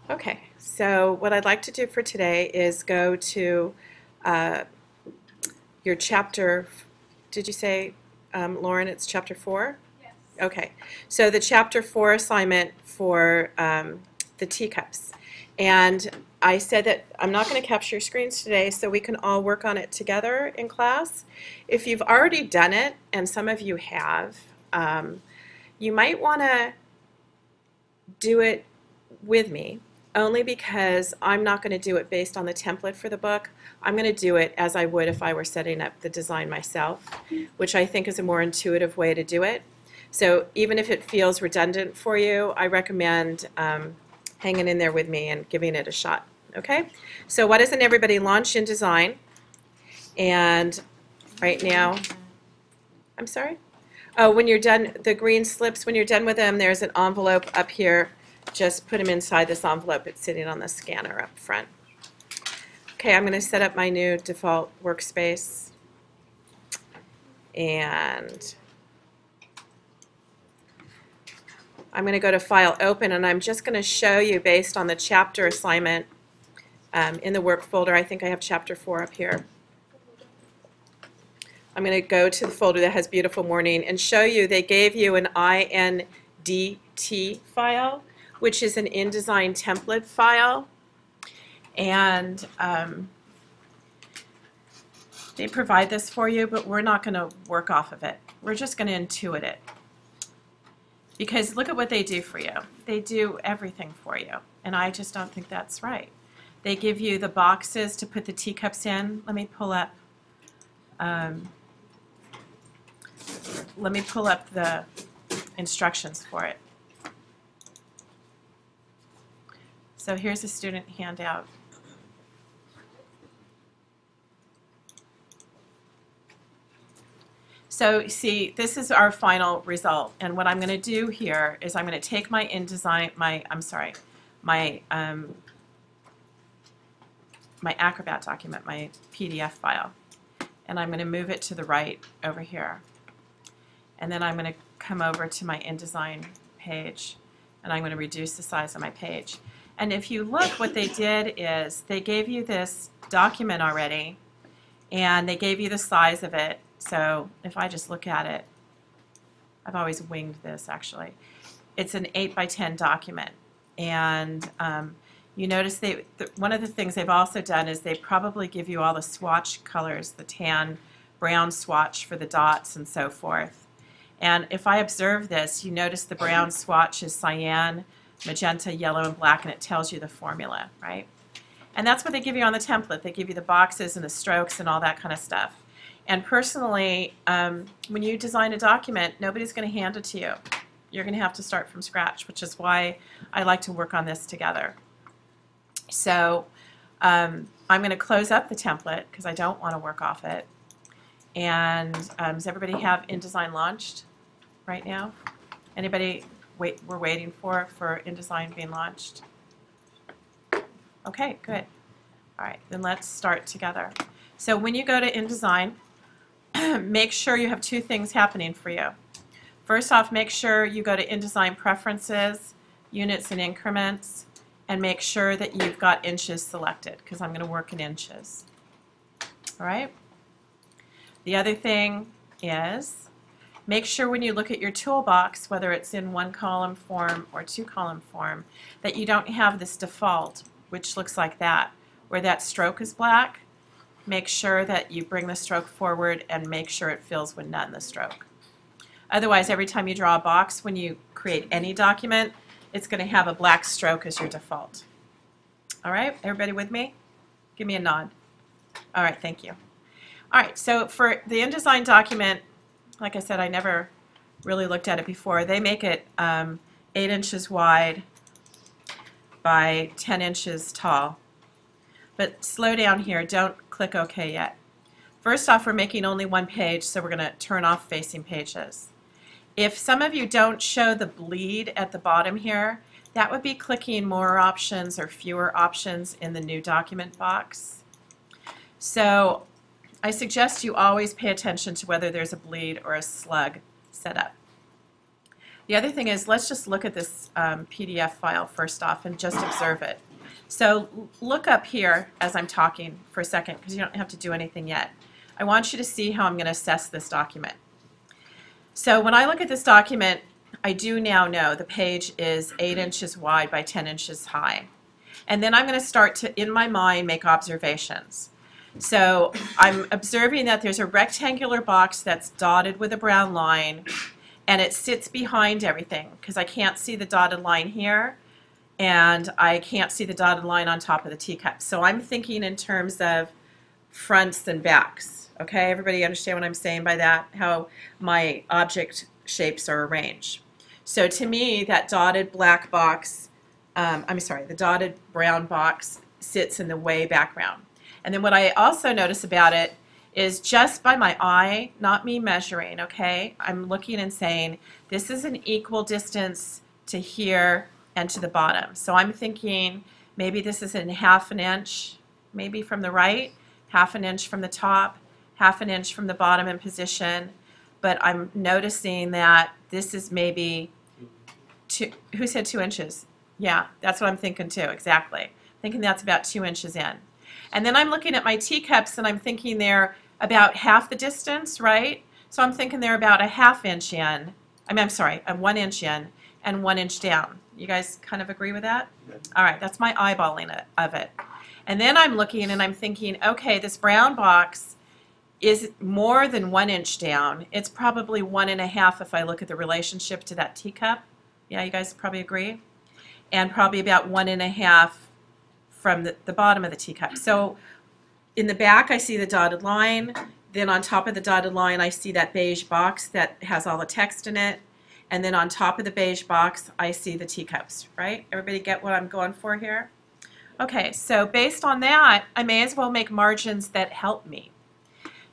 Okay, so what I'd like to do for today is go to uh, your chapter. Did you say, Lauren, it's chapter 4? Yes. Okay, so the chapter 4 assignment for the teacups. And I said that I'm not going to capture your screens today so we can all work on it together in class. If you've already done it, and some of you have, you might want to do it with me, only because I'm not going to do it based on the template for the book. I'm going to do it as I would if I were setting up the design myself, which I think is a more intuitive way to do it. So even if it feels redundant for you, I recommend hanging in there with me and giving it a shot. Okay? So why doesn't everybody launch InDesign? And right now, I'm sorry? Oh, when you're done, the green slips, when you're done with them, there's an envelope up here. Just put them inside this envelope. It's sitting on the scanner up front. Okay, I'm going to set up my new default workspace. And I'm going to go to File, Open, and I'm just going to show you based on the chapter assignment in the work folder. I think I have chapter 4 up here. I'm going to go to the folder that has Beautiful Morning and show you they gave you an INDT file, which is an InDesign template file. And they provide this for you, but we're not going to work off of it. We're just going to intuit it. Because look at what they do for you. They do everything for you, and I just don't think that's right. They give you the boxes to put the teacups in. Let me pull up the instructions for it. So here's a student handout. So see, this is our final result, and what I'm going to do here is I'm going to take my InDesign, my Acrobat document, my PDF file, and I'm going to move it to the right over here. And then I'm going to come over to my InDesign page, and I'm going to reduce the size of my page. And if you look, what they did is they gave you this document already, and they gave you the size of it. So if I just look at it, I've always winged this actually. It's an 8 by 10 document. And you notice one of the things they've also done is they probably give you all the swatch colors, the tan, brown swatch for the dots and so forth. And if I observe this, you notice the brown swatch is cyan, magenta, yellow, and black, and it tells you the formula, right? And that's what they give you on the template. They give you the boxes and the strokes and all that kind of stuff. And personally, when you design a document, nobody's going to hand it to you. You're going to have to start from scratch, which is why I like to work on this together. So I'm going to close up the template because I don't want to work off it. And does everybody have InDesign launched right now? Anybody we're waiting for InDesign being launched? Okay, good. All right, then let's start together. So when you go to InDesign, make sure you have two things happening for you. First off, make sure you go to InDesign Preferences, Units and Increments, and make sure that you've got inches selected because I'm going to work in inches. All right? The other thing is make sure when you look at your toolbox, whether it's in one column form or two column form, that you don't have this default, which looks like that, where that stroke is black. Make sure that you bring the stroke forward and make sure it fills with none the stroke. Otherwise, every time you draw a box, when you create any document, it's going to have a black stroke as your default. All right, everybody with me? Give me a nod. All right, thank you. All right, so for the InDesign document, like I said, I never really looked at it before. They make it 8 inches wide by 10 inches tall. But slow down here, don't click OK yet. First off, we're making only one page, so we're going to turn off facing pages. If some of you don't show the bleed at the bottom here, that would be clicking more options or fewer options in the new document box. So I suggest you always pay attention to whether there's a bleed or a slug set up. The other thing is, let's just look at this PDF file first off and just observe it. So look up here as I'm talking for a second, because you don't have to do anything yet. I want you to see how I'm going to assess this document. So when I look at this document, I do now know the page is 8 inches wide by 10 inches high. And then I'm going to start to, in my mind, make observations. So I'm observing that there's a rectangular box that's dotted with a brown line, and it sits behind everything because I can't see the dotted line here, and I can't see the dotted line on top of the teacup. So I'm thinking in terms of fronts and backs. Okay, everybody understand what I'm saying by that? How my object shapes are arranged. So to me, that dotted black box, the dotted brown box sits in the way background. And then what I also notice about it is just by my eye, not me measuring, okay? I'm looking and saying, this is an equal distance to here and to the bottom. So I'm thinking maybe this is in ½ an inch, maybe from the right, ½ an inch from the top, ½ an inch from the bottom in position. But I'm noticing that this is maybe who said 2 inches? Yeah, that's what I'm thinking too, exactly. Thinking that's about 2 inches in. And then I'm looking at my teacups and I'm thinking they're about half the distance, right? So I'm thinking they're about a ½ inch in. I'm sorry, a 1 inch in and 1 inch down. You guys kind of agree with that? Yeah. All right, that's my eyeballing of it. And then I'm looking and I'm thinking, okay, this brown box is more than 1 inch down. It's probably 1½ if I look at the relationship to that teacup. Yeah, you guys probably agree? And probably about 1½ from the bottom of the teacup. So in the back I see the dotted line, then on top of the dotted line I see that beige box that has all the text in it, and then on top of the beige box I see the teacups, right? Everybody get what I'm going for here? Okay, so based on that, I may as well make margins that help me.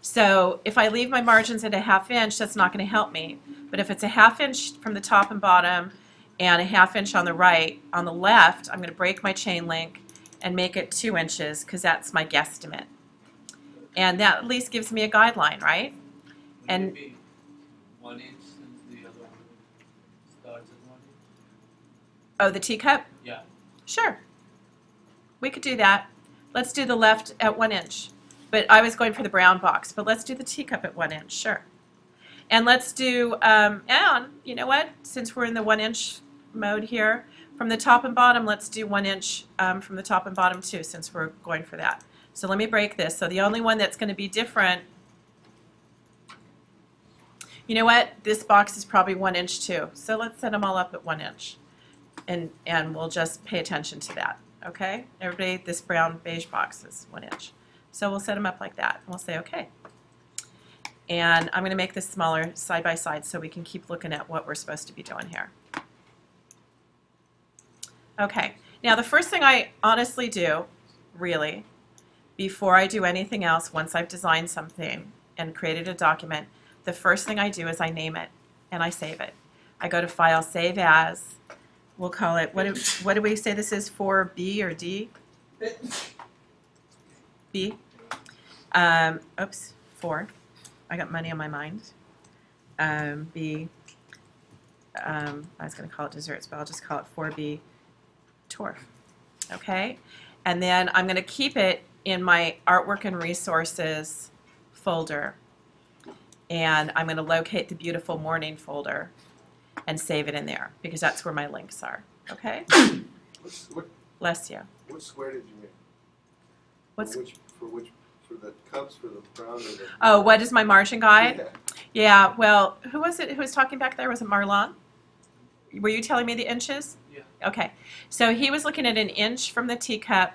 So if I leave my margins at a ½ inch, that's not going to help me. But if it's a ½ inch from the top and bottom and a ½ inch on the right, on the left, I'm going to break my chain link and make it 2 inches because that's my guesstimate. And that at least gives me a guideline, right? And maybe 1 inch since the other one starts at 1 inch. Oh, the teacup? Yeah. Sure. We could do that. Let's do the left at 1 inch. But I was going for the brown box. But let's do the teacup at 1 inch, sure. And let's do, and you know what? Since we're in the 1 inch mode here, from the top and bottom, let's do 1 inch from the top and bottom too, since we're going for that. So let me break this. So the only one that's going to be different, you know what? This box is probably 1 inch too. So let's set them all up at 1 inch. And we'll just pay attention to that. Okay? Everybody, this brown beige box is 1 inch. So we'll set them up like that. And we'll say, okay. And I'm going to make this smaller side by side so we can keep looking at what we're supposed to be doing here. Okay, now the first thing I honestly do, really, before I do anything else, once I've designed something and created a document, the first thing I do is I name it and I save it. I go to File, Save As. We'll call it, what do we say this is, 4B or D? B. Oops, 4. I got money on my mind. B. I was going to call it desserts, but I'll just call it 4B. Torf. Okay, and then I'm going to keep it in my artwork and resources folder, and I'm going to locate the beautiful morning folder and save it in there because that's where my links are. Okay. Bless you. What square did you make? What's For the cups, for the brown, or the... Oh, what is my margin guide? Yeah. Yeah. Well, who was it who was talking back there? Was it Marlon? Were you telling me the inches? Yeah. Okay, so he was looking at 1 inch from the teacup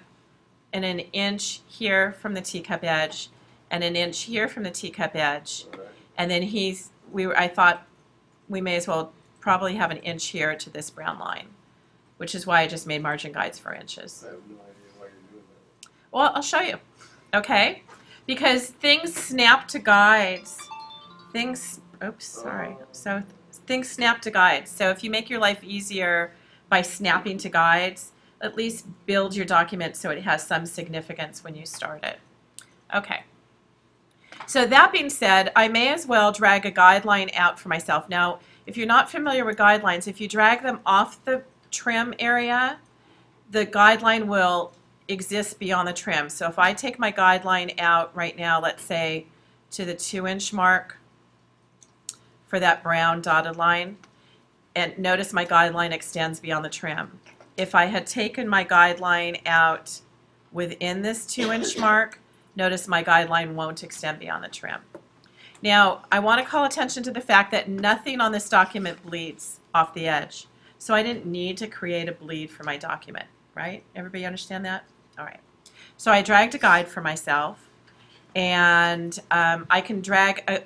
and 1 inch here from the teacup edge and 1 inch here from the teacup edge. All right. And then I thought we may as well probably have 1 inch here to this brown line, which is why I just made margin guides for inches. I have no idea why you're doing that. Well, I'll show you, okay? Because things snap to guides. So things snap to guides. So if you make your life easier by snapping to guides, at least build your document so it has some significance when you start it. Okay. So that being said, I may as well drag a guideline out for myself. Now, If you're not familiar with guidelines, if you drag them off the trim area, the guideline will exist beyond the trim. So if I take my guideline out right now, let's say to the 2-inch mark for that brown dotted line, and notice my guideline extends beyond the trim. If I had taken my guideline out within this 2-inch mark, notice my guideline won't extend beyond the trim. Now, I want to call attention to the fact that nothing on this document bleeds off the edge. So I didn't need to create a bleed for my document, right? Everybody understand that? All right. So I dragged a guide for myself, and I can drag a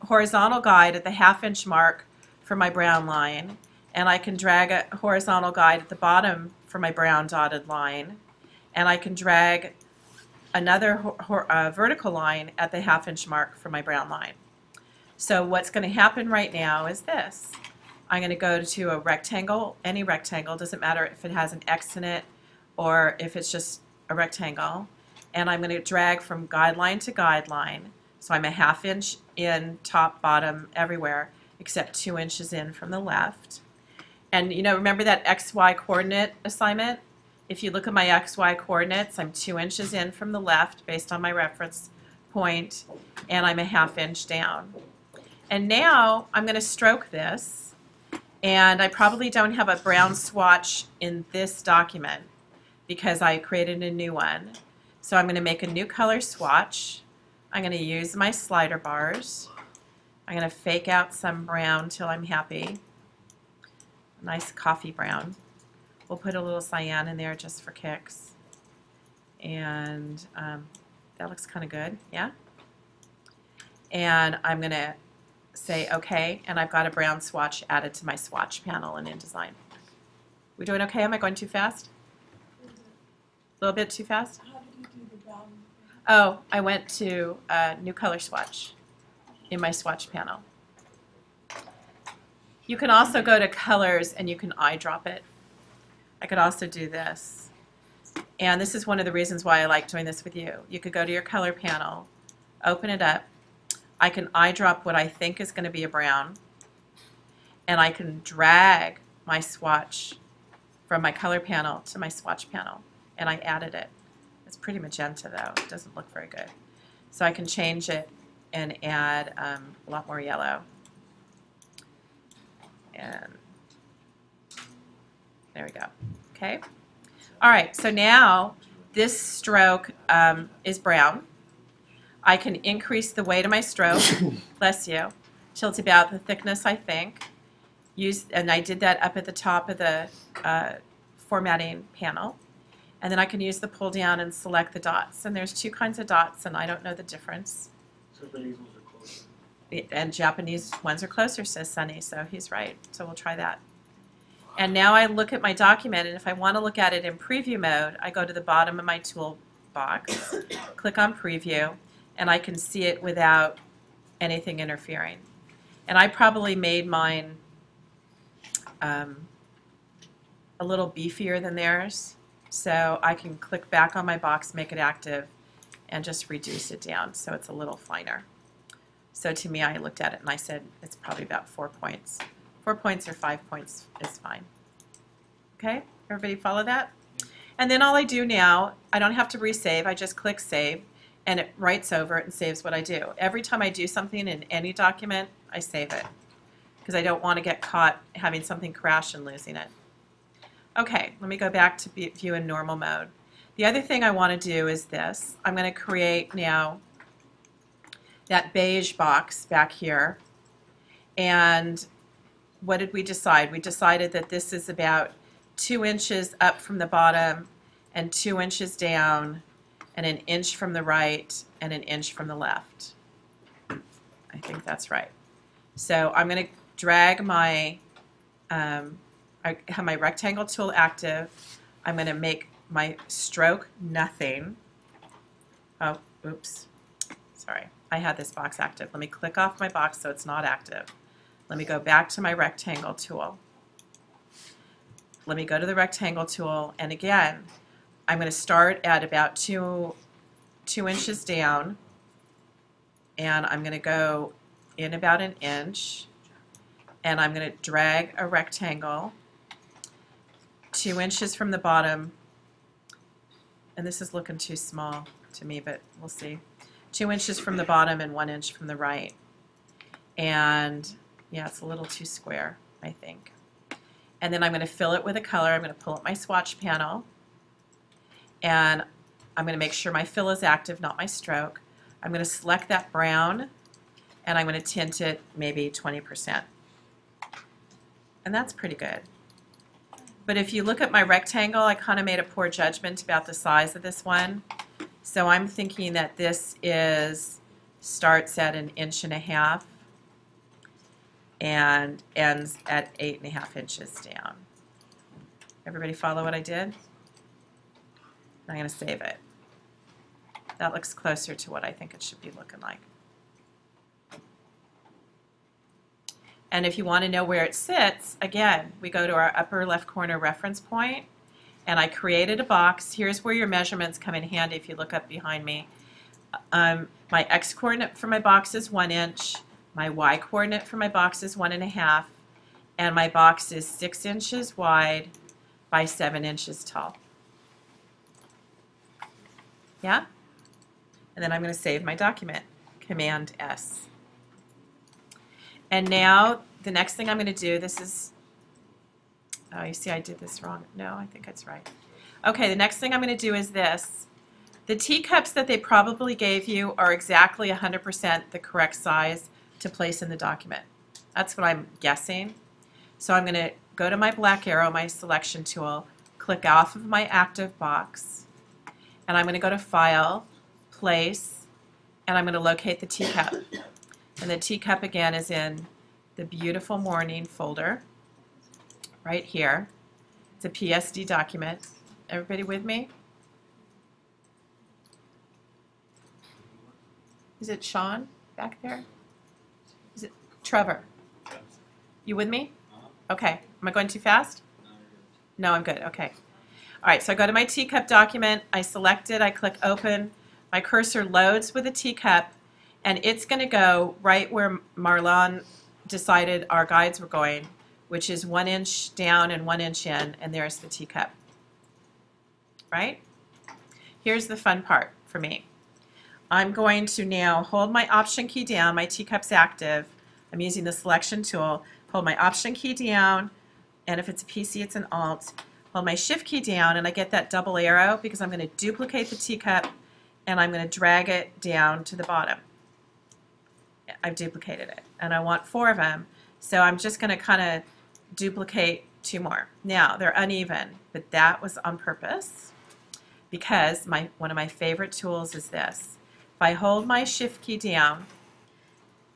horizontal guide at the 1/2-inch mark for my brown line, and I can drag a horizontal guide at the bottom for my brown dotted line, and I can drag another vertical line at the 1/2-inch mark for my brown line. So what's going to happen right now is this. I'm going to go to a rectangle, any rectangle, doesn't matter if it has an X in it or if it's just a rectangle, and I'm going to drag from guideline to guideline. So I'm a 1/2 inch in, top, bottom, everywhere, except 2 inches in from the left. And you know, remember that XY coordinate assignment? If you look at my XY coordinates, I'm 2 inches in from the left based on my reference point, and I'm a 1/2 inch down. And now I'm going to stroke this, and I probably don't have a brown swatch in this document because I created a new one. So I'm going to make a new color swatch. I'm going to use my slider bars. I'm going to fake out some brown till I'm happy. A nice coffee brown. We'll put a little cyan in there just for kicks. And that looks kind of good, yeah? And I'm going to say OK, and I've got a brown swatch added to my swatch panel in InDesign. We doing OK? Am I going too fast? A little bit too fast? How did you do the brown? Oh, I went to new color swatch in my swatch panel. You can also go to colors and you can eyedrop it. I could also do this. And this is one of the reasons why I like doing this with you. You could go to your color panel, open it up. I can eyedrop what I think is going to be a brown, and I can drag my swatch from my color panel to my swatch panel, and I added it. It's pretty magenta though. It doesn't look very good. So I can change it and add a lot more yellow. And there we go. Okay. All right, so now this stroke is brown. I can increase the weight of my stroke, bless you, till it's about the thickness I think. And I did that up at the top of the formatting panel. And then I can use the pull down and select the dots. And there's 2 kinds of dots, and I don't know the difference. Japanese ones are closer. And Japanese ones are closer, says Sunny, so he's right. So we'll try that. And now I look at my document, and if I want to look at it in preview mode, I go to the bottom of my toolbox, click on preview, and I can see it without anything interfering. And I probably made mine a little beefier than theirs, so I can click back on my box, make it active, and just reduce it down so it's a little finer. So to me, I looked at it and I said it's probably about 4 points. 4 points or 5 points is fine. Okay, everybody follow that? And then all I do now, I don't have to resave, I just click save, and it writes over it and saves what I do. Every time I do something in any document, I save it, because I don't want to get caught having something crash and losing it. Okay, let me go back to view in normal mode. The other thing I want to do is this. I'm going to create now that beige box back here. And what did we decide? We decided that this is about 2 inches up from the bottom and 2 inches down and 1 inch from the right and 1 inch from the left. I think that's right. So I'm going to drag my, I have my rectangle tool active. I'm going to make my stroke nothing. Oh, oops. Sorry. I had this box active. Let me click off my box so it's not active. Let me go back to my rectangle tool. Let me go to the rectangle tool, and again, I'm going to start at about 2 inches down, and I'm going to go in about 1 inch, and I'm going to drag a rectangle 2 inches from the bottom, and this is looking too small to me, but we'll see. 2 inches from the bottom and 1 inch from the right. And yeah, it's a little too square, I think. And then I'm going to fill it with a color. I'm going to pull up my swatch panel, and I'm going to make sure my fill is active, not my stroke. I'm going to select that brown, and I'm going to tint it maybe 20%. And that's pretty good. But if you look at my rectangle, I kind of made a poor judgment about the size of this one. So I'm thinking that this starts at 1.5 inches and ends at 8.5 inches down. Everybody follow what I did? I'm going to save it. That looks closer to what I think it should be looking like. And if you want to know where it sits, again, we go to our upper left corner reference point, and I created a box. Here's where your measurements come in handy if you look up behind me. My X coordinate for my box is 1 inch, my Y coordinate for my box is 1.5, and my box is 6 inches wide by 7 inches tall. Yeah? And then I'm going to save my document, Command S. And now the next thing I'm going to do, this is, oh, you see I did this wrong. No, I think it's right. Okay, the next thing I'm going to do is this. The teacups that they probably gave you are exactly 100% the correct size to place in the document. That's what I'm guessing. So I'm going to go to my black arrow, my selection tool, click off of my active box, and I'm going to go to File, Place, and I'm going to locate the teacup. And the teacup again is in the Beautiful Morning folder right here. It's a PSD document. Everybody with me? Is it Sean back there? Is it Trevor? You with me? Okay. Am I going too fast? No, I'm good. Okay. All right, so I go to my teacup document. I select it. I click Open. My cursor loads with a teacup, and it's going to go right where Marlon decided our guides were going, which is 1 inch down and 1 inch in, and there's the teacup. Right? Here's the fun part for me. I'm going to now hold my Option key down. My teacup's active. I'm using the selection tool. Hold my Option key down, and if it's a PC, it's an Alt. Hold my Shift key down, and I get that double arrow because I'm going to duplicate the teacup, and I'm going to drag it down to the bottom. I've duplicated it, and I want 4 of them, so I'm just going to kind of duplicate 2 more. Now, they're uneven, but that was on purpose because one of my favorite tools is this. If I hold my Shift key down,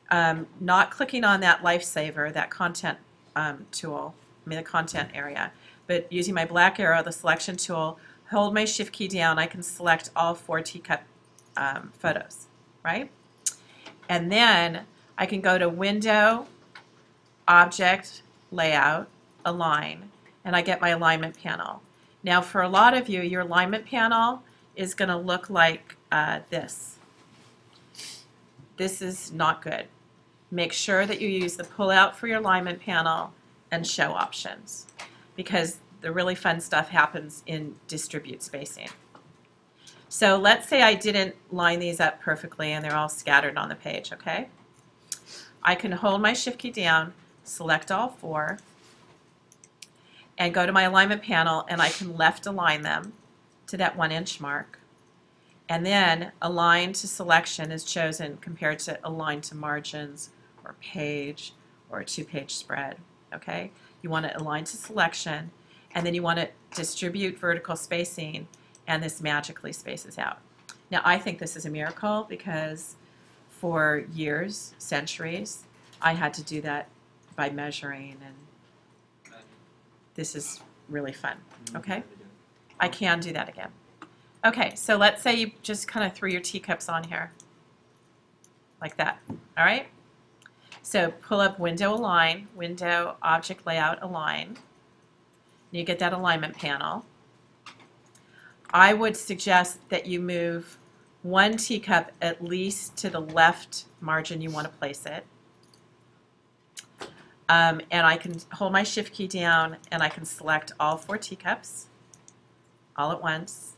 not clicking on that lifesaver, that content tool, the content area, but using my black arrow, the selection tool, hold my Shift key down, I can select all 4 teacup photos, right? And then I can go to Window, Object, Layout, Align, and I get my alignment panel. Now for a lot of you, your alignment panel is going to look like this. This is not good. Make sure that you use the pull-out for your alignment panel and show options, because the really fun stuff happens in distribute spacing. So let's say I didn't line these up perfectly and they're all scattered on the page, okay? I can hold my Shift key down, select all 4, and go to my alignment panel, and I can left align them to that 1 inch mark. And then align to selection is chosen compared to align to margins or page or a 2-page spread, okay? You want to align to selection, and then you want to distribute vertical spacing, and this magically spaces out. Now I think this is a miracle because for years, centuries, I had to do that by measuring, and this is really fun, okay? I can do that again. Okay, so let's say you just kind of threw your teacups on here, like that, all right? So pull up Window, Align, Window, Object, Layout, Align, and you get that alignment panel. I would suggest that you move 1 teacup at least to the left margin you want to place it. And I can hold my shift key down and I can select all 4 teacups all at once,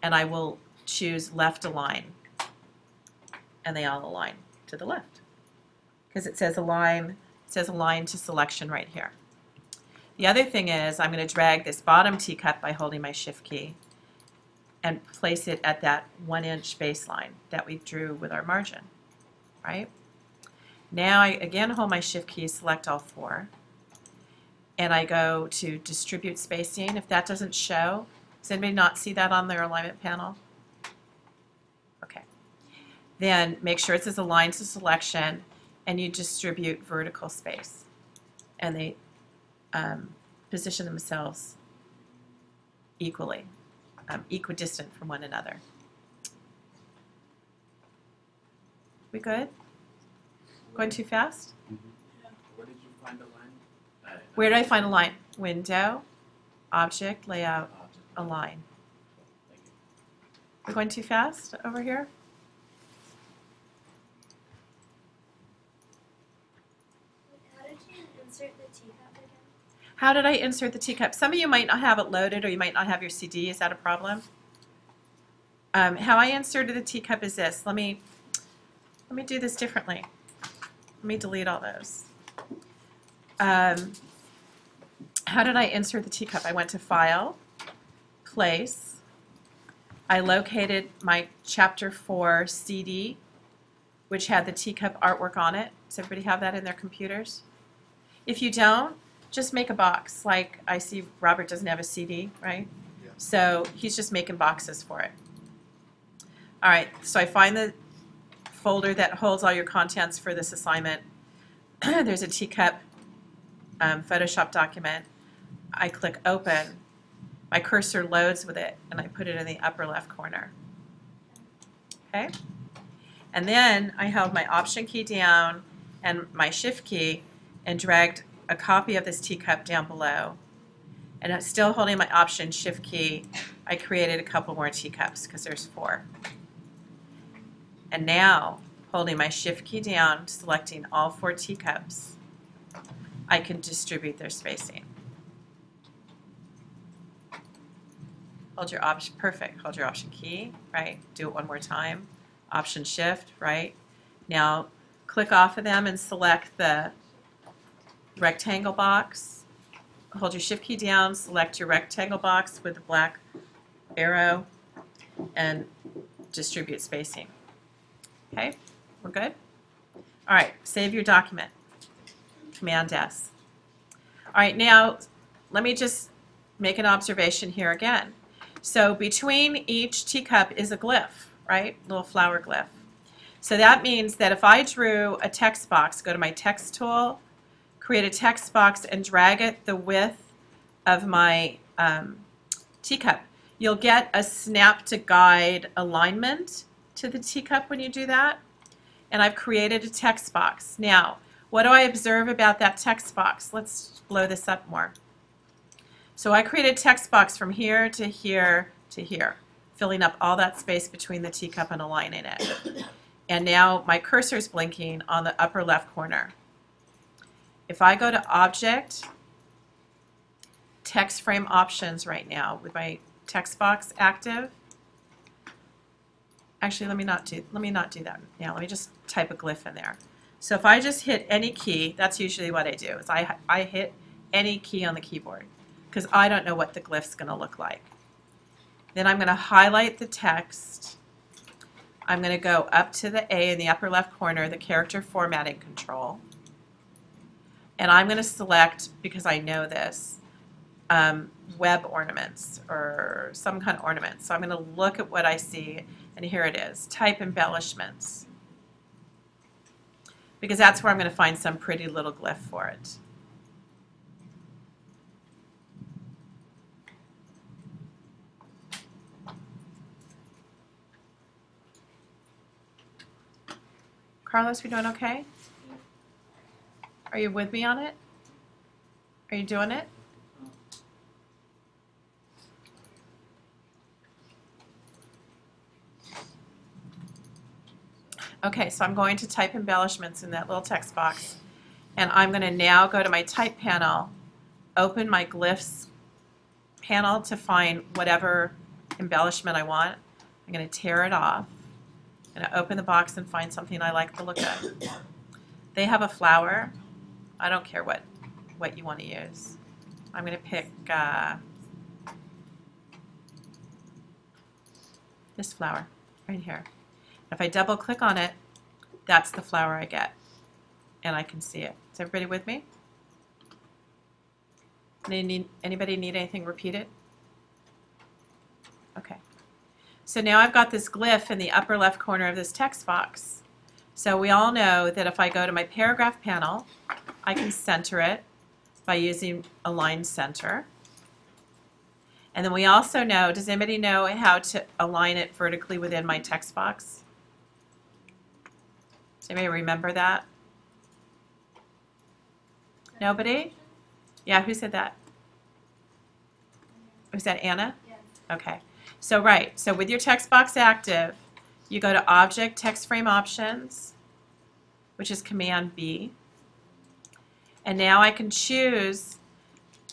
and I will choose left align, and they all align to the left because it says align to selection right here. The other thing is I'm going to drag this bottom teacup by holding my shift key and place it at that 1-inch baseline that we drew with our margin, right? Now I again hold my shift key, select all 4, and I go to distribute spacing. If that doesn't show, does anybody not see that on their alignment panel? Okay. Then make sure it says align to selection, and you distribute vertical space. And they position themselves equally, equidistant from one another. We good? Going too fast? Where did you find the line? Where did I find a line? Window, object, layout, align. Thank you. We're going too fast over here? How did you insert the teacup again? How did I insert the teacup? Some of you might not have it loaded, or you might not have your CD. Is that a problem? How I inserted the teacup is this. Let me do this differently. Let me delete all those. How did I insert the teacup? I went to File, Place. I located my Chapter 4 CD, which had the teacup artwork on it. Does everybody have that in their computers? If you don't, just make a box. Like I see Robert doesn't have a CD, right? Yeah. So he's just making boxes for it. All right, so I find the folder that holds all your contents for this assignment. There's a teacup Photoshop document. I click open. My cursor loads with it, and I put it in the upper left corner. Okay? And then I held my Option key down and my Shift key and dragged a copy of this teacup down below. And I'm still holding my Option Shift key. I created a couple more teacups because there's 4. And now, holding my Shift key down, selecting all 4 teacups, I can distribute their spacing. Hold your Option, perfect. Hold your Option key, right? Do it one more time. Option Shift, right? Now, click off of them and select the rectangle box. Hold your Shift key down, select your rectangle box with the black arrow, and distribute spacing. Okay, we're good? All right, save your document. Command S. All right, now let me just make an observation here again. So between each teacup is a glyph, right? Little flower glyph. So that means that if I drew a text box, go to my text tool, create a text box, and drag it the width of my teacup, you'll get a snap to guide alignment to the teacup when you do that. And I've created a text box. Now, what do I observe about that text box? Let's blow this up more. So I created a text box from here to here to here, filling up all that space between the teacup and aligning it. And now my cursor is blinking on the upper left corner. If I go to Object, Text Frame Options right now with my text box active. Actually, let me not do that now. Let me just type a glyph in there. So if I just hit any key, that's usually what I do, is I hit any key on the keyboard because I don't know what the glyph's going to look like. Then I'm going to highlight the text. I'm going to go up to the A in the upper left corner, the character formatting control. And I'm going to select, because I know this, web ornaments or some kind of ornament. So I'm going to look at what I see, and here it is, type embellishments. Because that's where I'm going to find some pretty little glyph for it. Carlos, we doing okay? Are you with me on it? Are you doing it? Okay, so I'm going to type embellishments in that little text box, And I'm going to now go to my type panel, open my glyphs panel to find whatever embellishment I want. I'm going to tear it off. I'm going to open the box and find something I like the look of. They have a flower. I don't care what you want to use. I'm going to pick this flower right here. If I double click on it, that's the flower I get. And I can see it. Is everybody with me? Anybody need anything repeated? Okay. So now I've got this glyph in the upper left corner of this text box. So we all know that if I go to my paragraph panel, I can center it by using Align Center. And then we also know, does anybody know how to align it vertically within my text box? Does anybody remember that? Nobody? Yeah, who said that? Was that Anna? Yes. Okay. So right, so with your text box active, you go to Object Text Frame Options, which is Command B. And now I can choose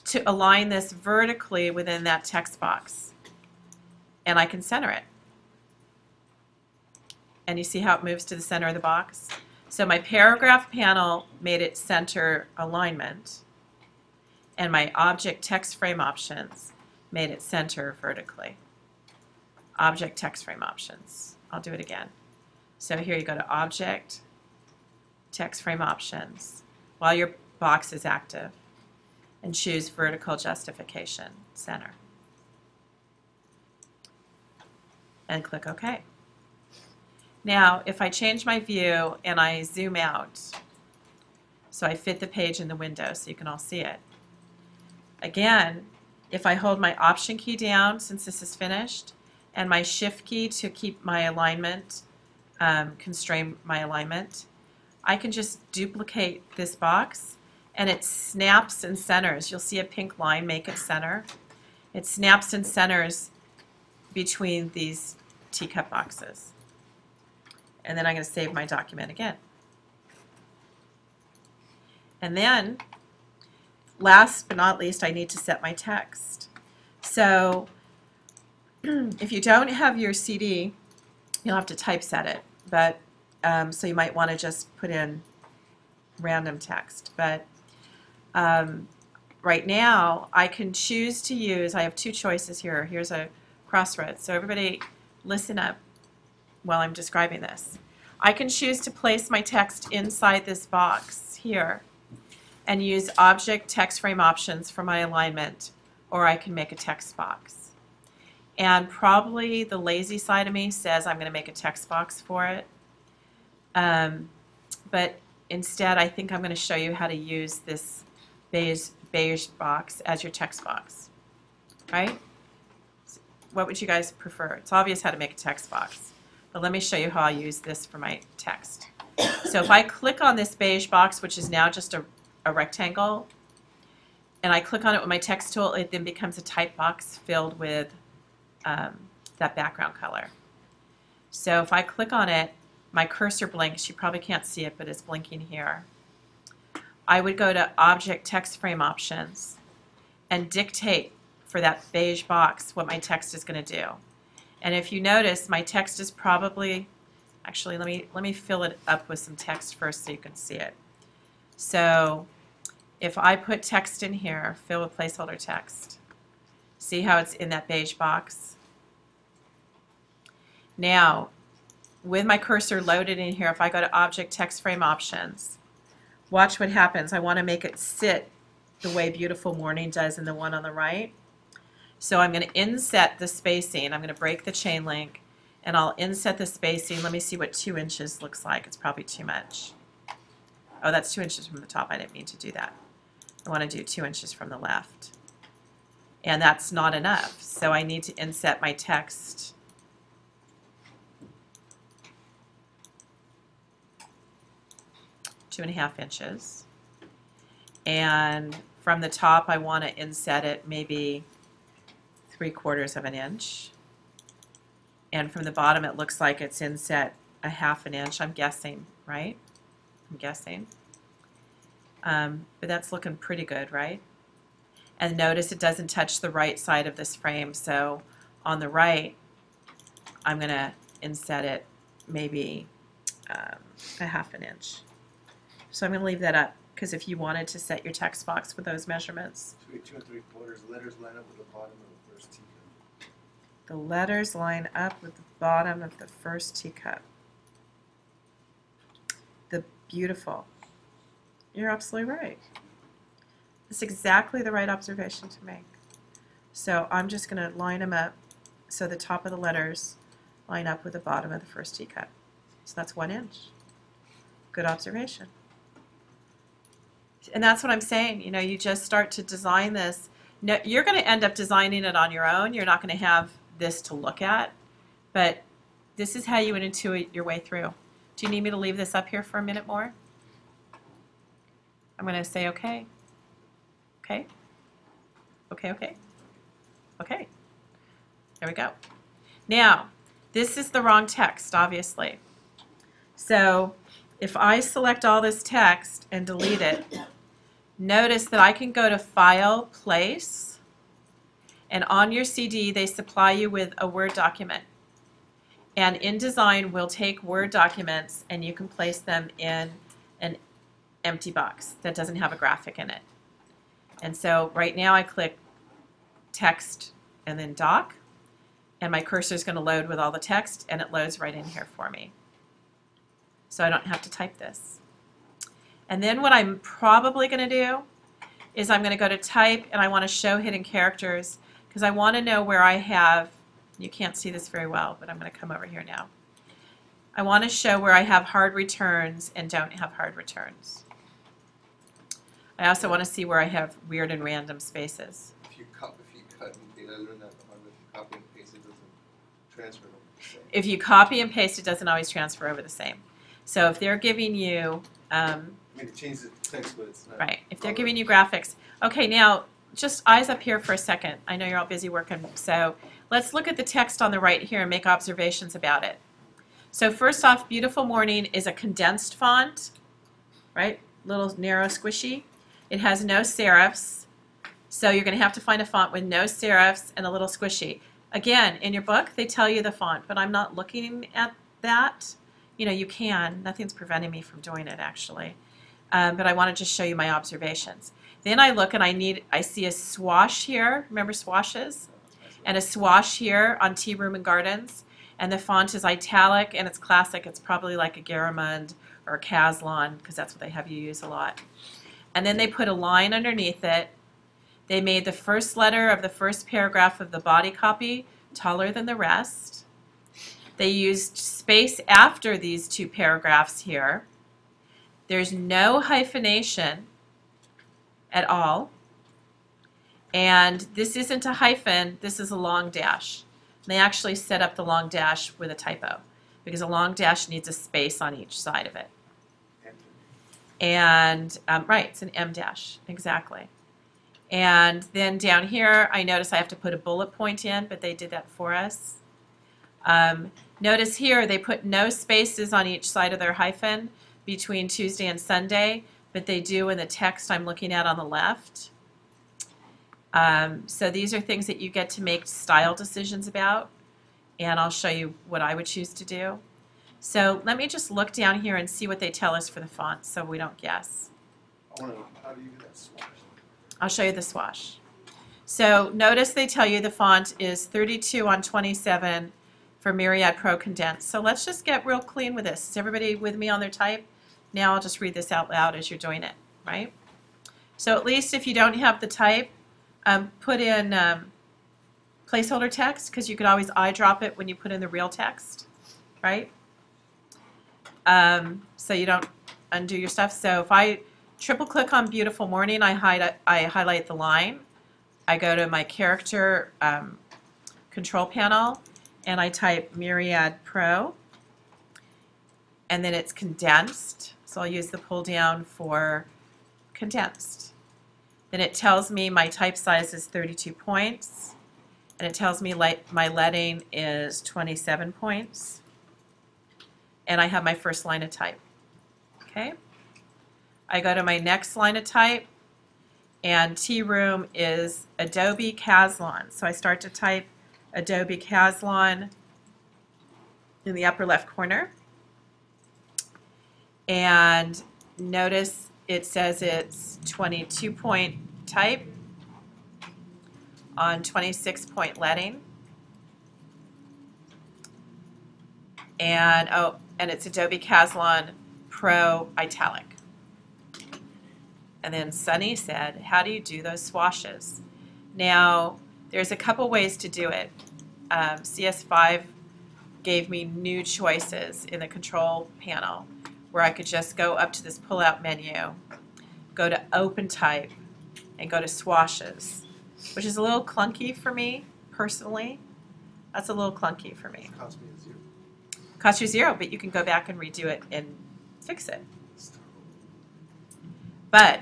to align this vertically within that text box. And I can center it. And you see how it moves to the center of the box? So my paragraph panel made it center alignment. And my Object Text Frame Options made it center vertically. Object Text Frame Options. I'll do it again. So here you go to Object Text Frame Options while your box is active and choose Vertical Justification Center. And click OK. Now if I change my view and I zoom out, so I fit the page in the window so you can all see it. Again, if I hold my Option key down since this is finished, and my Shift key to keep my alignment, constrain my alignment, I can just duplicate this box and it snaps and centers. You'll see a pink line make it center. It snaps and centers between these teacup boxes. And then I'm going to save my document again. And then, last but not least, I need to set my text. So if you don't have your CD, you'll have to typeset it. But so you might want to just put in random text. But right now, I can choose to use, I have two choices here. Here's a crossroads. So everybody listen up while I'm describing this. I can choose to place my text inside this box here and use Object Text Frame Options for my alignment, or I can make a text box. And probably the lazy side of me says I'm going to make a text box for it. But instead, I think I'm going to show you how to use this beige box as your text box. Right? What would you guys prefer? It's obvious how to make a text box. But let me show you how I'll use this for my text. So if I click on this beige box, which is now just a rectangle, and I click on it with my text tool, it then becomes a type box filled with that background color. So if I click on it, my cursor blinks. You probably can't see it, but it's blinking here. I would go to Object Text Frame Options and dictate for that beige box what my text is going to do. And if you notice, my text is probably, actually let me fill it up with some text first so you can see it. So if I put text in here, fill with placeholder text, see how it's in that beige box? Now, with my cursor loaded in here, if I go to Object Text Frame Options, watch what happens. I want to make it sit the way Beautiful Morning does in the one on the right. So I'm going to inset the spacing. I'm going to break the chain link, and I'll inset the spacing. Let me see what 2 inches looks like. It's probably too much. Oh, that's 2 inches from the top. I didn't mean to do that. I want to do 2 inches from the left. And that's not enough. So I need to inset my text two and a half inches. And from the top, I want to inset it maybe 3/4 of an inch. And from the bottom, it looks like it's inset 1/2 inch. I'm guessing, right? I'm guessing. But that's looking pretty good, right? And notice it doesn't touch the right side of this frame, so on the right, I'm going to inset it maybe a 1/2 inch. So I'm going to leave that up, because if you wanted to set your text box with those measurements. So we 2 3/4 letters line up with the bottom of the first teacup. The letters line up with the bottom of the first teacup. Beautiful. You're absolutely right. It's exactly the right observation to make. So I'm just going to line them up so the top of the letters line up with the bottom of the first teacup. So that's 1 inch. Good observation. And that's what I'm saying. You know, you just start to design this. No, you're going to end up designing it on your own. You're not going to have this to look at. But this is how you would intuit your way through. Do you need me to leave this up here for a minute more? I'm going to say okay. Okay. Okay, okay. Okay. There we go. Now, this is the wrong text, obviously. So if I select all this text and delete it, notice that I can go to File, Place, and on your CD they supply you with a Word document. And InDesign will take Word documents and you can place them in an empty box that doesn't have a graphic in it. And so right now I click Text and then Doc, and my cursor is going to load with all the text, and it loads right in here for me. So I don't have to type this. And then what I'm probably going to do is I'm going to go to Type, and I want to show hidden characters because I want to know where I have. You can't see this very well, but I'm going to come over here now. I want to show where I have hard returns and don't have hard returns. I also want to see where I have weird and random spaces. If you cut and paste, I learned that from if you copy and paste, it doesn't transfer over the same. If you copy and paste, it doesn't always transfer over the same. So if they're giving you, I mean, it changes the text, but it's not. right, if they're giving you graphics. Okay, now just eyes up here for a second. I know you're all busy working, so let's look at the text on the right here and make observations about it. So first off, Beautiful Morning is a condensed font, right? Little narrow squishy. It has no serifs, so you're going to have to find a font with no serifs and a little squishy. Again, in your book, they tell you the font, but I'm not looking at that. You know, you can. Nothing's preventing me from doing it, actually. But I want to just show you my observations. Then I look and I see a swash here. Remember swashes? And a swash here on Tea Room and Gardens. And the font is italic and it's classic. It's probably like a Garamond or a Caslon because that's what they have you use a lot. And then they put a line underneath it. They made the first letter of the first paragraph of the body copy taller than the rest. They used space after these two paragraphs here. There's no hyphenation at all. And this isn't a hyphen, this is a long dash. And they actually set up the long dash with a typo because a long dash needs a space on each side of it. And, right, it's an M dash, exactly. And then down here, I notice I have to put a bullet point in, but they did that for us. Notice here, they put no spaces on each side of their hyphen between Tuesday and Sunday, but they do in the text I'm looking at on the left. So these are things that you get to make style decisions about, and I'll show you what I would choose to do. So let me just look down here and see what they tell us for the font so we don't guess. I want to know, how do you do that swash? I'll show you the swash. So notice they tell you the font is 32 on 27 for Myriad Pro Condensed. So let's just get real clean with this. Is everybody with me on their type? Now I'll just read this out loud as you're doing it, right? So at least if you don't have the type, put in placeholder text because you could always eyedrop it when you put in the real text, right? So you don't undo your stuff. So if I triple click on Beautiful Morning, I highlight the line. I go to my character control panel and I type Myriad Pro, and then it's condensed. So I'll use the pull down for condensed. Then it tells me my type size is 32 points, and it tells me my leading is 27 points, and I have my first line of type. Okay? I go to my next line of type, and Tea Room is Adobe Caslon. So I start to type Adobe Caslon in the upper left corner. And notice it says it's 22-point type on 26-point leading. And and it's Adobe Caslon Pro Italic. And then Sunny said, how do you do those swashes? Now, there's a couple ways to do it. CS5 gave me new choices in the control panel where I could just go up to this pull-out menu, go to Open Type, and go to Swashes, which is a little clunky for me, personally. That's a little clunky for me. It cost me a 0. Cost you 0, but you can go back and redo it and fix it. But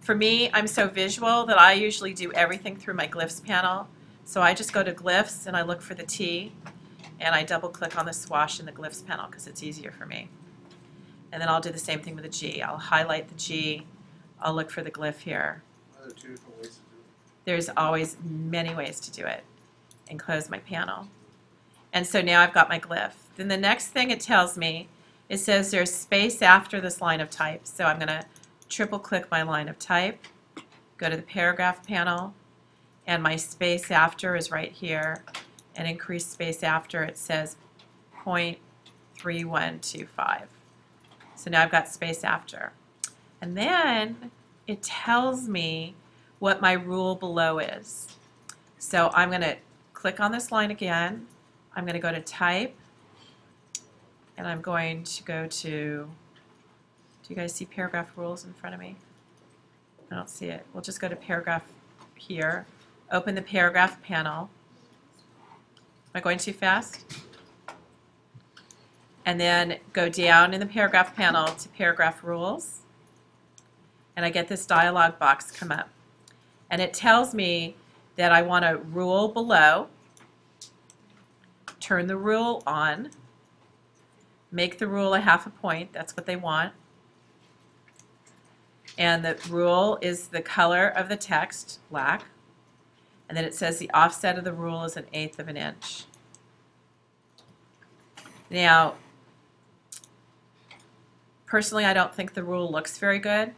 for me, I'm so visual that I usually do everything through my glyphs panel. So I just go to glyphs and I look for the T, and I double click on the swash in the glyphs panel because it's easier for me. And then I'll do the same thing with the G. I'll highlight the G, I'll look for the glyph here. Are there 2 different ways to do There's always many ways to do it, and close my panel. And so now I've got my glyph. Then the next thing it tells me, it says there's space after this line of type. So I'm going to triple click my line of type, go to the paragraph panel, and my space after is right here, and increase space after it says 0.3125. So now I've got space after. And then it tells me what my rule below is. So I'm going to click on this line again. I'm going to go to type, and I'm going to go to, do you guys see paragraph rules in front of me? I don't see it. We'll just go to paragraph here, open the paragraph panel. Am I going too fast? And then go down in the paragraph panel to paragraph rules, and I get this dialog box come up. And it tells me that I want a rule below, turn the rule on, make the rule a ½ point, that's what they want. And the rule is the color of the text, black. And then it says the offset of the rule is 1/8 of an inch. Now, personally, I don't think the rule looks very good.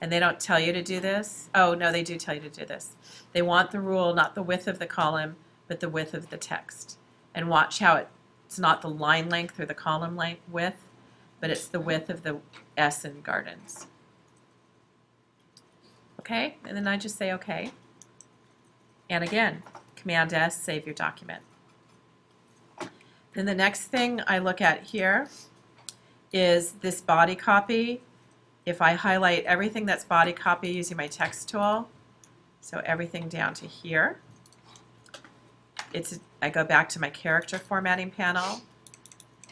And they don't tell you to do this. Oh, no, they do tell you to do this. They want the rule, not the width of the column, but the width of the text. And watch how it's not the line length or the column length width, but it's the width of the S in gardens. Okay, and then I just say okay. And again, Command S, save your document. Then the next thing I look at here is this body copy. If I highlight everything that's body copy using my text tool, so everything down to here, I go back to my character formatting panel,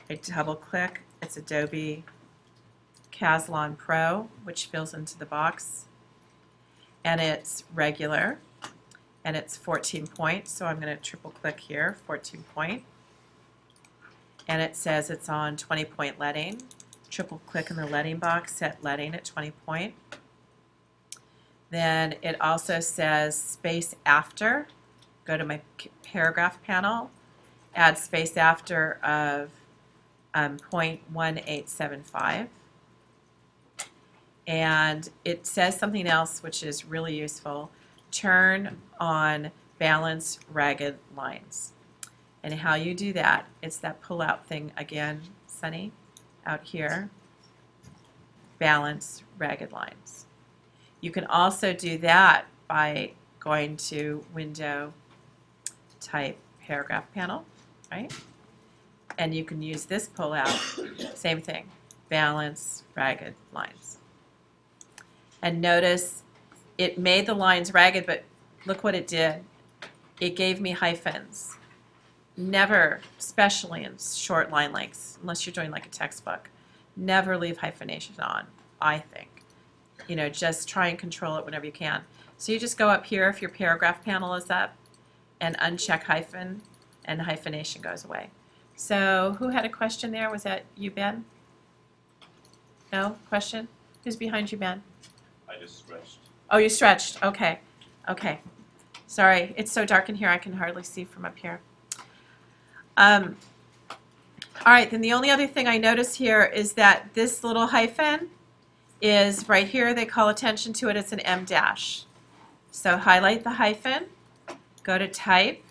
I double click, it's Adobe Caslon Pro, which fills into the box, and it's regular, and it's 14 points, so I'm going to triple click here, 14 point, and it says it's on 20-point leading. Triple click in the leading box, set leading at 20 point. Then it also says space after. Go to my paragraph panel, add space after of 0.1875. And it says something else which is really useful. Turn on balance ragged lines. And how you do that, it's that pull-out thing again, Sunny, out here, balance ragged lines. You can also do that by going to Window, type Paragraph Panel, right? And you can use this pull-out, same thing, balance ragged lines. And notice it made the lines ragged, but look what it did. It gave me hyphens. Never, especially in short line lengths, unless you're doing like a textbook, never leave hyphenation on, I think. You know, just try and control it whenever you can. So you just go up here if your paragraph panel is up and uncheck hyphen, and hyphenation goes away. So who had a question there? Was that you, Ben? No? Question? Who's behind you, Ben? I just stretched. Oh, you stretched. Okay. Okay. Sorry, it's so dark in here I can hardly see from up here. All right, then the only other thing I notice here is that this little hyphen is right here. They call attention to it. It's an M dash. So highlight the hyphen, go to Type,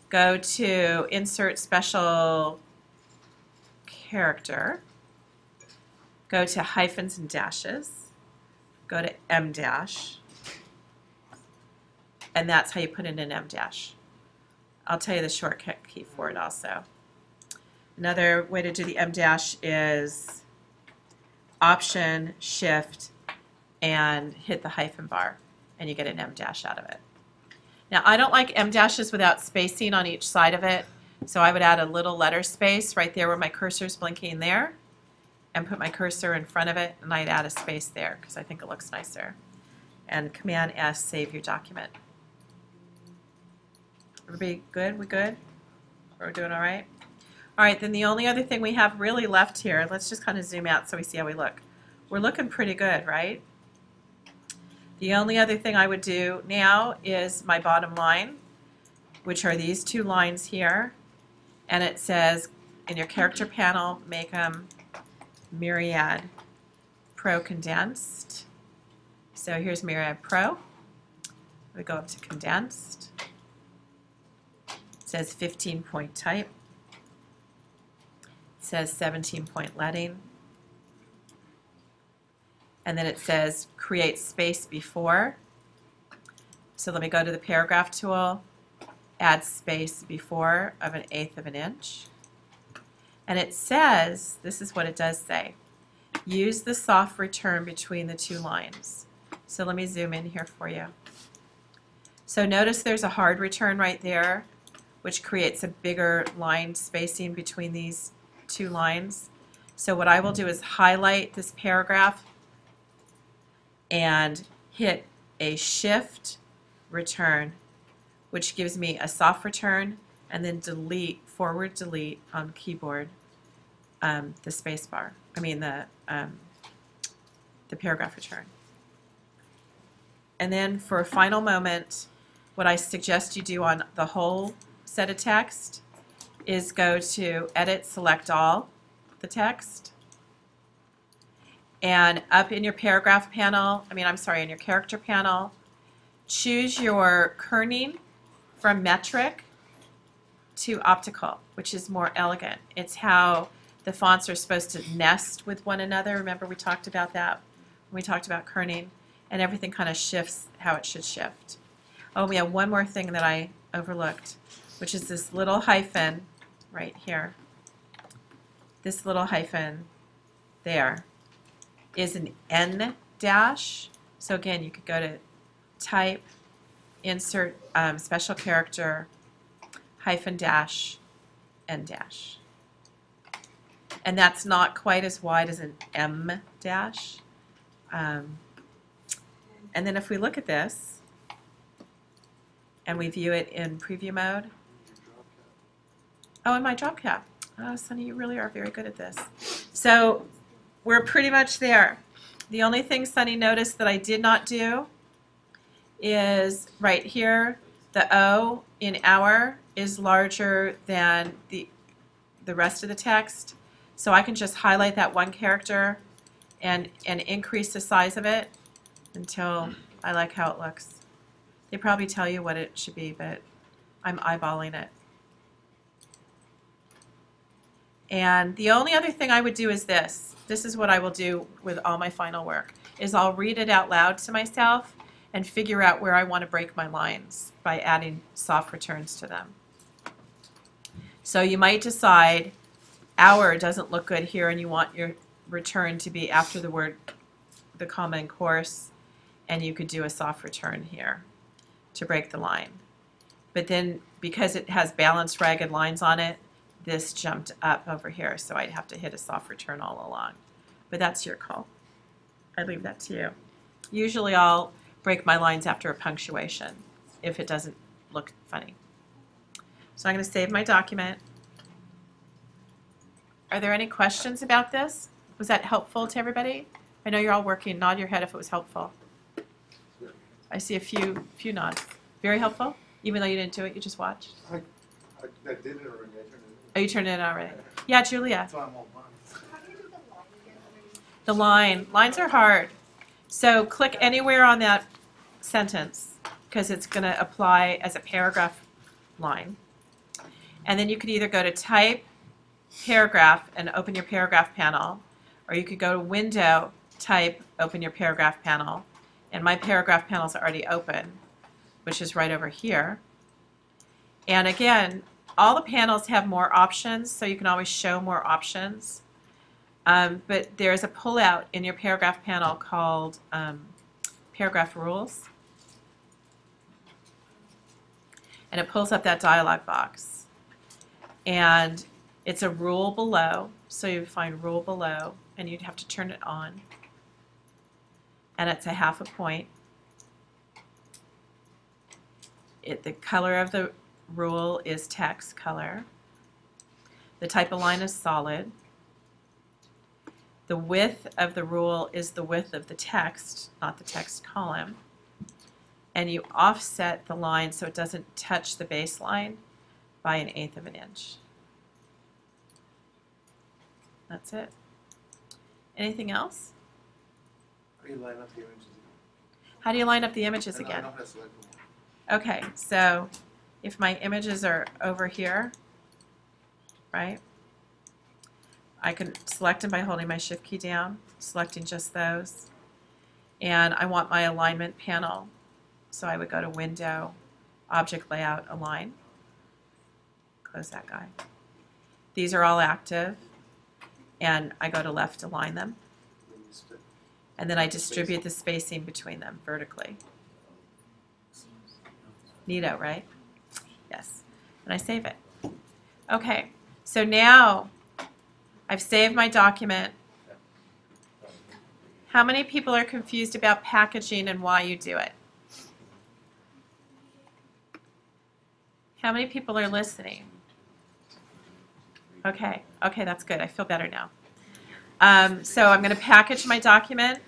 go to Insert Special Character, go to hyphens and dashes, go to M dash, and that's how you put in an M dash. I'll tell you the shortcut key for it also. Another way to do the M dash is Option, Shift, and hit the hyphen bar, and you get an M dash out of it. Now, I don't like M dashes without spacing on each side of it, so I would add a little letter space right there where my cursor is blinking there, and put my cursor in front of it, and I'd add a space there because I think it looks nicer. And Command S, save your document. Everybody good? We good? We're doing all right? All right, then the only other thing we have really left here, let's just kind of zoom out so we see how we look. We're looking pretty good, right? The only other thing I would do now is my bottom line, which are these two lines here. And it says in your character panel, make them Myriad Pro condensed. So here's Myriad Pro. We go up to condensed. It says 15-point type. It says 17-point leading. And then it says create space before. So let me go to the paragraph tool, add space before of 1/8 of an inch. And it says, this is what it does say, use the soft return between the two lines. So let me zoom in here for you. So notice there's a hard return right there, which creates a bigger line spacing between these two lines. So what I will do is highlight this paragraph and hit a Shift return, which gives me a soft return, and then delete, forward delete on keyboard the space bar. I mean the paragraph return. And then for a final moment, what I suggest you do on the whole set of text is go to Edit, select all the text. And up in your paragraph panel, in your character panel, choose your kerning from metric to optical, which is more elegant. It's how the fonts are supposed to nest with one another. Remember we talked about that when we talked about kerning, and everything kind of shifts how it should shift. Oh, we have one more thing that I overlooked, which is this little hyphen right here. This little hyphen there is an N dash. So again, you could go to Type, Insert Special Character, hyphen dash, N dash. And that's not quite as wide as an M dash. And then if we look at this and we view it in preview mode. Oh, and my drop cap. Oh, Sunny, you really are very good at this. So we're pretty much there. The only thing Sunny noticed that I did not do is right here, the O in hour is larger than the rest of the text. So I can just highlight that one character and increase the size of it until I like how it looks. They probably tell you what it should be, but I'm eyeballing it. And the only other thing I would do is this. This is what I will do with all my final work, is I'll read it out loud to myself and figure out where I want to break my lines by adding soft returns to them. So you might decide hour doesn't look good here and you want your return to be after the word, the comma in course, and you could do a soft return here to break the line. But then because it has balanced ragged lines on it, this jumped up over here, so I'd have to hit a soft return all along. But that's your call. I leave that to you. Usually I'll break my lines after a punctuation if it doesn't look funny. So I'm going to save my document. Are there any questions about this? Was that helpful to everybody? I know you're all working. Nod your head if it was helpful. I see a few nods. Very helpful? Even though you didn't do it, you just watched? I did it already, I turned it in. Oh, you turned it in already? Yeah, Julia. That's why I'm all done. How do you do the line again? The line. Lines are hard. So click anywhere on that sentence because it's going to apply as a paragraph line. And then you could either go to Type, Paragraph, and open your paragraph panel, or you could go to Window, Type, open your paragraph panel. And my paragraph panel is already open, which is right over here. And again, all the panels have more options, so you can always show more options. But there's a pullout in your paragraph panel called Paragraph Rules. And it pulls up that dialog box. And it's a rule below, so you find rule below, and you'd have to turn it on. And it's a 1/2 a point. The color of the rule is text color. The type of line is solid. The width of the rule is the width of the text, not the text column. And you offset the line so it doesn't touch the baseline by 1/8 of an inch. That's it. Anything else? How do you line up the images again? How do you line up the images I again? don't have to select them all. Okay, so if my images are over here, right, I can select them by holding my Shift key down, selecting just those. And I want my alignment panel, so I would go to Window, Object Layout, Align. Close that guy. These are all active, and I go to Left, Align them. Then you split. And then I distribute the spacing between them vertically. Neato, right? Yes. And I save it. Okay, so now I've saved my document. How many people are confused about packaging and why you do it? How many people are listening? Okay, okay, that's good. I feel better now. So I'm going to package my document.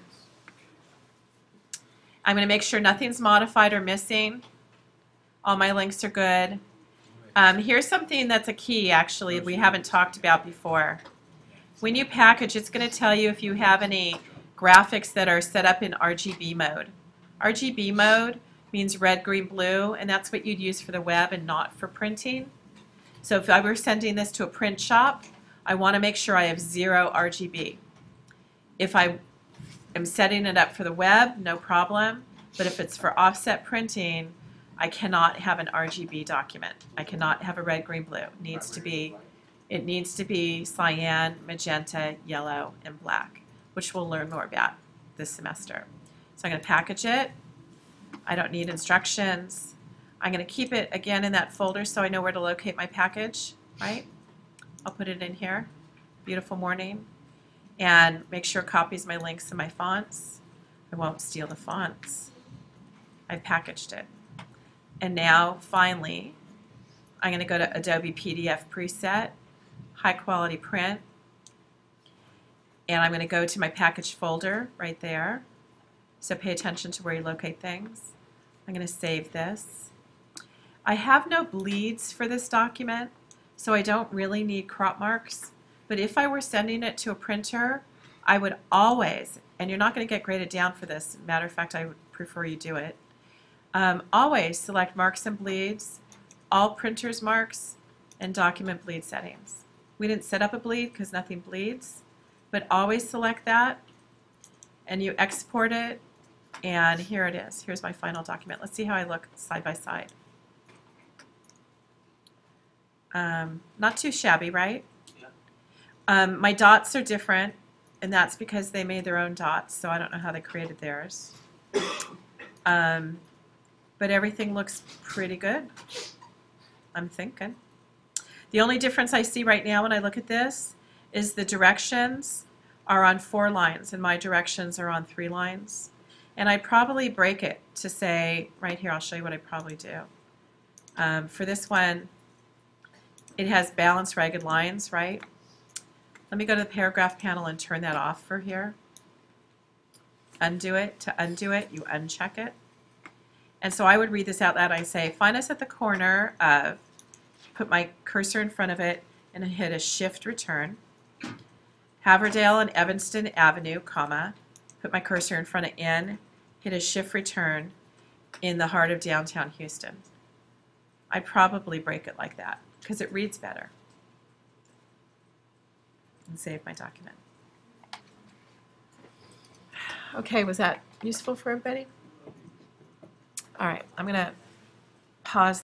I'm going to make sure nothing's modified or missing. All my links are good. Here's something that's a key, actually, we haven't talked about before. When you package, it's going to tell you if you have any graphics that are set up in RGB mode. RGB mode means red, green, blue, and that's what you'd use for the web and not for printing. So if I were sending this to a print shop, I want to make sure I have 0 RGB. If I am setting it up for the web, no problem. But if it's for offset printing, I cannot have an RGB document. I cannot have a red, green, blue. It needs to be cyan, magenta, yellow, and black, which we'll learn more about this semester. So I'm going to package it. I don't need instructions. I'm going to keep it again in that folder so I know where to locate my package, right? I'll put it in here. Beautiful morning. And make sure it copies my links and my fonts. I won't steal the fonts. I've packaged it. And now, finally, I'm going to go to Adobe PDF Preset, High Quality Print, and I'm going to go to my package folder right there. So pay attention to where you locate things. I'm going to save this. I have no bleeds for this document, so I don't really need crop marks. But if I were sending it to a printer, I would always, and you're not going to get graded down for this, matter of fact, I would prefer you do it, always select marks and bleeds, all printers marks, and document bleed settings. We didn't set up a bleed because nothing bleeds, but always select that, and you export it, and here it is. Here's my final document. Let's see how I look side by side. Not too shabby, right? Yeah. My dots are different, and that's because they made their own dots, so I don't know how they created theirs. But everything looks pretty good, I'm thinking. The only difference I see right now when I look at this is the directions are on 4 lines, and my directions are on 3 lines. And I'd probably break it to say, right here, I'll show you what I'd probably do. For this one, it has balanced ragged lines, right? Let me go to the paragraph panel and turn that off for here. undo it. To undo it, you uncheck it. And so I would read this out loud. I say, find us at the corner of, put my cursor in front of it, and hit a shift return. Haverdale and Evanston Avenue, comma, put my cursor in front of N, hit a shift return in the heart of downtown Houston. I'd probably break it like that because it reads better. And save my document. Okay, was that useful for everybody? All right, I'm going to pause